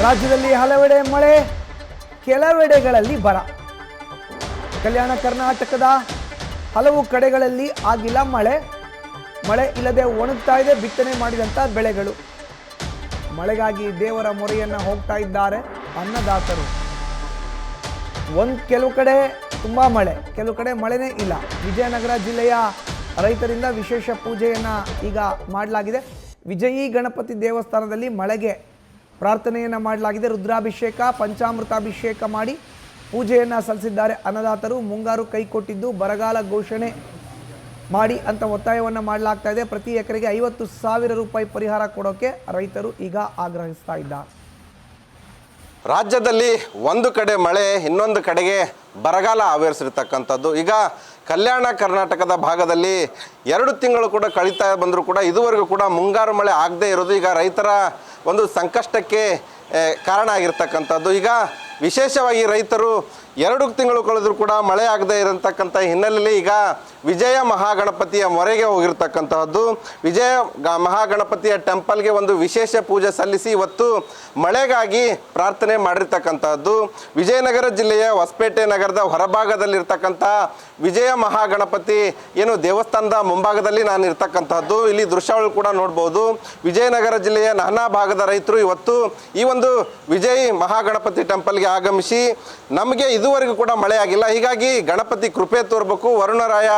ರಾಜ್ಯದಲ್ಲಿ ಹಲವೆಡೆ ಮಳೆ, ಕೆಲವೆಡೆಗಳಲ್ಲಿ ಬರ. ಕಲ್ಯಾಣ ಕರ್ನಾಟಕದ ಹಲವು ಕಡೆಗಳಲ್ಲಿ ಆಗಿಲ್ಲ ಮಳೆ. ಮಳೆ ಇಲ್ಲದೆ ಒಣಗ್ತಾ ಇದೆ ಬಿತ್ತನೆ ಮಾಡಿದಂಥ ಬೆಳೆಗಳು. ಮಳೆಗಾಗಿ ದೇವರ ಮೊರೆಯನ್ನು ಹೋಗ್ತಾ ಇದ್ದಾರೆ ಅನ್ನದಾತರು. ಕೆಲವು ಕಡೆ ತುಂಬ ಮಳೆ, ಕೆಲವು ಕಡೆ ಮಳೆನೇ ಇಲ್ಲ. ವಿಜಯನಗರ ಜಿಲ್ಲೆಯ ರೈತರಿಂದ ವಿಶೇಷ ಪೂಜೆಯನ್ನು ಈಗ ಮಾಡಲಾಗಿದೆ. ವಿಜಯೀ ಗಣಪತಿ ದೇವಸ್ಥಾನದಲ್ಲಿ ಮಳೆಗೆ ಪ್ರಾರ್ಥನೆಯನ್ನು ಮಾಡಲಾಗಿದೆ. ರುದ್ರಾಭಿಷೇಕ, ಪಂಚಾಮೃತಾಭಿಷೇಕ ಮಾಡಿ ಪೂಜೆಯನ್ನು ಸಲ್ಲಿಸಿದ್ದಾರೆ ಅನ್ನದಾತರು. ಮುಂಗಾರು ಕೈ ಕೊಟ್ಟಿದ್ದು ಬರಗಾಲ ಘೋಷಣೆ ಮಾಡಿ ಅಂತ ಒತ್ತಾಯವನ್ನು ಮಾಡಲಾಗ್ತಾ ಇದೆ. ಪ್ರತಿ ಎಕರೆಗೆ 50,000 ರೂಪಾಯಿ ಪರಿಹಾರ ಕೊಡೋಕೆ ರೈತರು ಈಗ ಆಗ್ರಹಿಸ್ತಾ ಇದ್ದಾರೆ. ರಾಜ್ಯದಲ್ಲಿ ಒಂದು ಕಡೆ ಮಳೆ, ಇನ್ನೊಂದು ಕಡೆಗೆ ಬರಗಾಲ ಆವರಿಸಿರ್ತಕ್ಕಂಥದ್ದು. ಈಗ ಕಲ್ಯಾಣ ಕರ್ನಾಟಕದ ಭಾಗದಲ್ಲಿ 2 ತಿಂಗಳು ಕೂಡ ಕಳೀತಾ ಬಂದರೂ ಕೂಡ ಇದುವರೆಗೂ ಕೂಡ ಮುಂಗಾರು ಮಳೆ ಆಗದೇ ಇರೋದು ಈಗ ರೈತರ ಒಂದು ಸಂಕಷ್ಟಕ್ಕೆ ಕಾರಣ ಆಗಿರ್ತಕ್ಕಂಥದ್ದು. ಈಗ ವಿಶೇಷವಾಗಿ ರೈತರು 2 ತಿಂಗಳು ಕಳೆದರೂ ಕೂಡ ಮಳೆ ಆಗದೇ ಇರತಕ್ಕಂಥ ಹಿನ್ನೆಲೆಯಲ್ಲಿ ಈಗ ವಿಜಯ ಮಹಾಗಣಪತಿಯ ಮೊರೆಗೆ ಹೋಗಿರ್ತಕ್ಕಂತಹದ್ದು. ವಿಜಯ ಮಹಾಗಣಪತಿಯ ಟೆಂಪಲ್ಗೆ ಒಂದು ವಿಶೇಷ ಪೂಜೆ ಸಲ್ಲಿಸಿ ಇವತ್ತು ಮಳೆಗಾಗಿ ಪ್ರಾರ್ಥನೆ ಮಾಡಿರ್ತಕ್ಕಂತಹದ್ದು. ವಿಜಯನಗರ ಜಿಲ್ಲೆಯ ಹೊಸಪೇಟೆ ನಗರದ ಹೊರಭಾಗದಲ್ಲಿರ್ತಕ್ಕಂಥ ವಿಜಯ ಮಹಾಗಣಪತಿ ಏನು ದೇವಸ್ಥಾನದ ಮುಂಭಾಗದಲ್ಲಿ ನಾನು ಇರ್ತಕ್ಕಂತಹದ್ದು. ಇಲ್ಲಿ ದೃಶ್ಯಗಳು ಕೂಡ ನೋಡ್ಬೋದು. ವಿಜಯನಗರ ಜಿಲ್ಲೆಯ ನಾನಾ ಭಾಗದ ರೈತರು ಇವತ್ತು ಈ ಒಂದು ವಿಜಯ್ ಮಹಾಗಣಪತಿ ಟೆಂಪಲ್ಗೆ ಆಗಮಿಸಿ ನಮಗೆ ಇದುವರೆಗೂ ಕೂಡ ಮಳೆ ಆಗಿಲ್ಲ, ಹೀಗಾಗಿ ಗಣಪತಿ ಕೃಪೆ ತೋರಬೇಕು, ವರುಣರಾಯ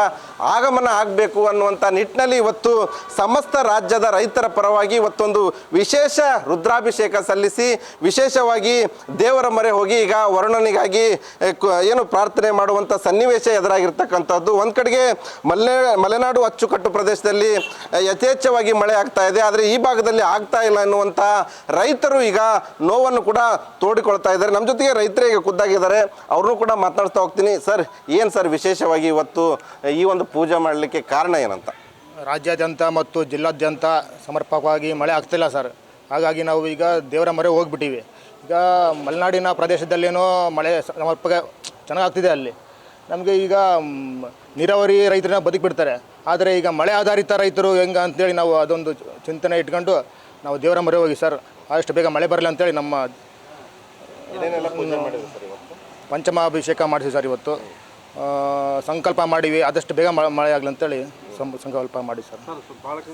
ಆಗಮನ ಆಗಬೇಕು ಅನ್ನುವಂಥ ನಿಟ್ಟಿನಲ್ಲಿ ಇವತ್ತು ಸಮಸ್ತ ರಾಜ್ಯದ ರೈತರ ಪರವಾಗಿ ಇವತ್ತೊಂದು ವಿಶೇಷ ರುದ್ರಾಭಿಷೇಕ ಸಲ್ಲಿಸಿ ವಿಶೇಷವಾಗಿ ದೇವರ ಮೊರೆ ಹೋಗಿ ಈಗ ವರುಣನಿಗಾಗಿ ಏನು ಪ್ರಾರ್ಥನೆ ಮಾಡುವಂಥ ಸನ್ನಿವೇಶ ಎದುರಾಗಿರ್ತಕ್ಕಂಥದ್ದು. ಒಂದು ಕಡೆಗೆ ಮಲೆನಾಡು ಅಚ್ಚುಕಟ್ಟು ಪ್ರದೇಶದಲ್ಲಿ ಯಥೇಚ್ಛವಾಗಿ ಮಳೆ ಆಗ್ತಾ ಇದೆ, ಆದರೆ ಈ ಭಾಗದಲ್ಲಿ ಆಗ್ತಾ ಇಲ್ಲ ಎನ್ನುವಂಥ ರೈತರು ಈಗ ನೋವನ್ನು ಕೂಡ ತೋಡಿಕೊಳ್ತಾ ಇದ್ದಾರೆ. ನಮ್ಮ ಜೊತೆಗೆ ರೈತರೇ ಈಗ ಖುದ್ದಾಗಿದ್ದಾರೆ, ಅವ್ರನ್ನೂ ಕೂಡ ಮಾತನಾಡ್ತಾ ಹೋಗ್ತೀನಿ. ಸರ್, ಏನು ಸರ್ ವಿಶೇಷವಾಗಿ ಇವತ್ತು ಈ ಒಂದು ಪೂಜೆ ಮಾಡಲಿಕ್ಕೆ ಕಾರಣ ಏನಂತ? ರಾಜ್ಯಾದ್ಯಂತ ಮತ್ತು ಜಿಲ್ಲಾದ್ಯಂತ ಸಮರ್ಪಕವಾಗಿ ಮಳೆ ಆಗ್ತಿಲ್ಲ ಸರ್. ಹಾಗಾಗಿ ನಾವು ಈಗ ದೇವರ ಮೊರೆ ಹೋಗ್ಬಿಟ್ಟಿವಿ. ಈಗ ಮಲೆನಾಡಿನ ಪ್ರದೇಶದಲ್ಲೇನೋ ಮಳೆ ಸಮರ್ಪಕ ಚೆನ್ನಾಗಾಗ್ತಿದೆ. ಅಲ್ಲಿ ನಮಗೆ ಈಗ ನೀರಾವರಿ ರೈತರನ್ನ ಬದುಕಿಬಿಡ್ತಾರೆ, ಆದರೆ ಈಗ ಮಳೆ ಆಧಾರಿತ ರೈತರು ಹೆಂಗೆ ಅಂತೇಳಿ ನಾವು ಅದೊಂದು ಚಿಂತನೆ ಇಟ್ಕೊಂಡು ನಾವು ದೇವರ ಮೊರೆ ಹೋಗಿ ಸರ್ ಆದಷ್ಟು ಬೇಗ ಮಳೆ ಬರಲಿ ಅಂತೇಳಿ ನಮ್ಮ ಪಂಚಮಾಭಿಷೇಕ ಮಾಡಿಸಿ ಸರ್. ಇವತ್ತು ಸಂಕಲ್ಪ ಮಾಡಿವಿ ಆದಷ್ಟು ಬೇಗ ಮಳೆ ಆಗಲಿ ಅಂತೇಳಿ ಸಂಕಲ್ಪ ಮಾಡಿ ಸರ್.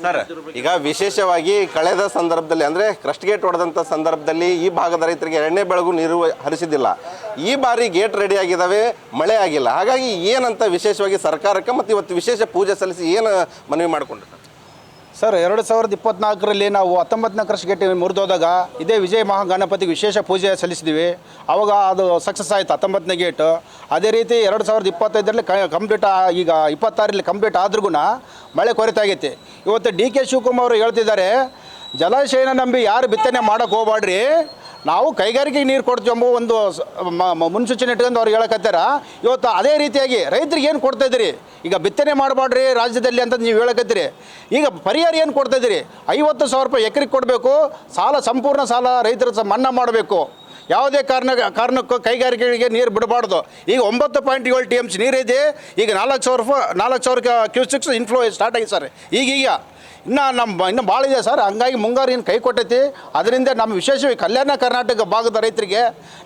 ಸರ್, ಈಗ ವಿಶೇಷವಾಗಿ ಕಳೆದ ಸಂದರ್ಭದಲ್ಲಿ ಅಂದರೆ ಕ್ರಸ್ಟ್ ಗೇಟ್ ಹೊಡೆದಂಥ ಸಂದರ್ಭದಲ್ಲಿ ಈ ಭಾಗದ ರೈತರಿಗೆ 2ನೇ ಬೆಳಗು ನೀರು ಹರಿಸಿದ್ದಿಲ್ಲ. ಈ ಬಾರಿ ಗೇಟ್ ರೆಡಿ ಆಗಿದ್ದಾವೆ, ಮಳೆ ಆಗಿಲ್ಲ. ಹಾಗಾಗಿ ಏನಂತ ವಿಶೇಷವಾಗಿ ಸರ್ಕಾರಕ್ಕೆ ಮತ್ತು ಇವತ್ತು ವಿಶೇಷ ಪೂಜೆ ಸಲ್ಲಿಸಿ ಏನು ಮನವಿ ಮಾಡಿಕೊಂಡ್ರು ಸರ್? 2024ರಲ್ಲಿ ನಾವು 19ನೇ ಕ್ರಸ್ಟ್ ಗೇಟ್ ಮುರಿದೋದಾಗ ಇದೇ ವಿಜಯ ಮಹಾಗಣಪತಿಗೆ ವಿಶೇಷ ಪೂಜೆ ಸಲ್ಲಿಸಿದ್ವಿ. ಆವಾಗ ಅದು ಸಕ್ಸಸ್ ಆಯಿತು 19ನೇ ಗೇಟು. ಅದೇ ರೀತಿ 2025ರಲ್ಲಿ ಕಂಪ್ಲೀಟ್, ಈಗ 26ರಲ್ಲಿ ಕಂಪ್ಲೀಟ್ ಆದ್ರೂ ಮಳೆ ಕೊರತೆ ಆಗೈತಿ. ಇವತ್ತು DK ಶಿವಕುಮಾರ್ ಅವರು ಹೇಳ್ತಿದ್ದಾರೆ, ಜಲಾಶಯನ ನಂಬಿ ಯಾರು ಬಿತ್ತನೆ ಮಾಡೋಕ್ಕೆ ಹೋಗ್ಬೇಡ್ರಿ, ನಾವು ಕೈಗಾರಿಕೆಗೆ ನೀರು ಕೊಡ್ತೀವಿ ಎಂಬ ಒಂದು ಮುನ್ಸೂಚನೆ ಇಟ್ಕೊಂಡು ಅವ್ರು ಹೇಳಕತ್ತಾರ. ಇವತ್ತು ಅದೇ ರೀತಿಯಾಗಿ ರೈತರಿಗೆ ಏನು ಕೊಡ್ತಾಯಿದ್ದೀರಿ? ಈಗ ಬಿತ್ತನೆ ಮಾಡಬೇಡ್ರಿ ರಾಜ್ಯದಲ್ಲಿ ಅಂತ ನೀವು ಹೇಳಕತ್ತೀರಿ. ಈಗ ಪರಿಹಾರ ಏನು ಕೊಡ್ತಾಯಿದ್ದೀರಿ? 50,000 ರೂಪಾಯಿ ಎಕರೆಗೆ ಕೊಡಬೇಕು, ಸಂಪೂರ್ಣ ಸಾಲ ರೈತರ ಮನ್ನಾ ಮಾಡಬೇಕು. ಯಾವುದೇ ಕಾರಣಕ್ಕೂ ಕೈಗಾರಿಕೆಗಳಿಗೆ ನೀರು ಬಿಡಬಾರ್ದು. ಈಗ 9.7 TMC ನೀರಿದೆ, ಈಗ 4,000 ಕ್ಯೂಸೆಕ್ಸ್ ಇನ್ಫ್ಲೋ ಸ್ಟಾರ್ಟ್ ಆಗಿದೆ ಸರ್. ಈಗೀಗ ಇನ್ನೂ ಭಾಳ ಇದೆ ಸರ್. ಹಂಗಾಗಿ ಮುಂಗಾರು ಏನು ಕೈ ಕೊಟ್ಟೈತಿ. ಅದರಿಂದ ನಮ್ಮ ವಿಶೇಷವಾಗಿ ಕಲ್ಯಾಣ ಕರ್ನಾಟಕ ಭಾಗದ ರೈತರಿಗೆ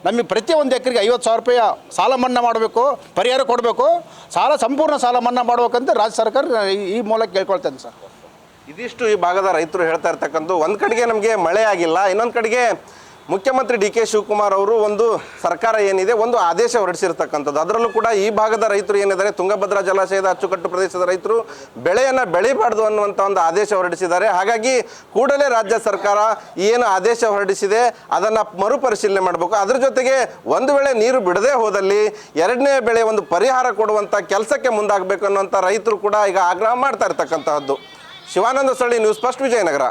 ನಮಗೆ ಪ್ರತಿಯೊಂದು ಎಕರೆಗೆ 50,000 ರೂಪಾಯಿ ಸಾಲ ಮನ್ನಾ ಮಾಡಬೇಕು, ಪರಿಹಾರ ಕೊಡಬೇಕು, ಸಂಪೂರ್ಣ ಸಾಲ ಮನ್ನಾ ಮಾಡ್ಬೇಕಂತ ರಾಜ್ಯ ಸರ್ಕಾರ ಈ ಮೂಲಕ ಕೇಳ್ಕೊಳ್ತೇನೆ ಸರ್. ಇದಿಷ್ಟು ಈ ಭಾಗದ ರೈತರು ಹೇಳ್ತಾ ಇರ್ತಕ್ಕಂಥ. ಒಂದು ಕಡೆಗೆ ನಮಗೆ ಮಳೆ ಆಗಿಲ್ಲ, ಇನ್ನೊಂದು ಕಡೆಗೆ ಮುಖ್ಯಮಂತ್ರಿ DK ಶಿವಕುಮಾರ್ ಅವರು ಒಂದು ಸರ್ಕಾರ ಏನಿದೆ ಒಂದು ಆದೇಶ ಹೊರಡಿಸಿರ್ತಕ್ಕಂಥದ್ದು. ಅದರಲ್ಲೂ ಕೂಡ ಈ ಭಾಗದ ರೈತರು ಏನಿದ್ದಾರೆ, ತುಂಗಭದ್ರಾ ಜಲಾಶಯದ ಅಚ್ಚುಕಟ್ಟು ಪ್ರದೇಶದ ರೈತರು ಬೆಳೆಯನ್ನು ಬೆಳಿಬಾರ್ದು ಅನ್ನುವಂಥ ಒಂದು ಆದೇಶ ಹೊರಡಿಸಿದ್ದಾರೆ. ಹಾಗಾಗಿ ಕೂಡಲೇ ರಾಜ್ಯ ಸರ್ಕಾರ ಏನು ಆದೇಶ ಹೊರಡಿಸಿದೆ ಅದನ್ನು ಮರುಪರಿಶೀಲನೆ ಮಾಡಬೇಕು. ಅದ್ರ ಜೊತೆಗೆ ಒಂದು ವೇಳೆ ನೀರು ಬಿಡದೇ ಹೋದಲ್ಲಿ 2ನೇ ಬೆಳೆ ಒಂದು ಪರಿಹಾರ ಕೊಡುವಂಥ ಕೆಲಸಕ್ಕೆ ಮುಂದಾಗಬೇಕು ಅನ್ನುವಂಥ ರೈತರು ಕೂಡ ಈಗ ಆಗ್ರಹ ಮಾಡ್ತಾ ಇರ್ತಕ್ಕಂತಹದ್ದು. Shivananda Salli, news first, Vijayanagara.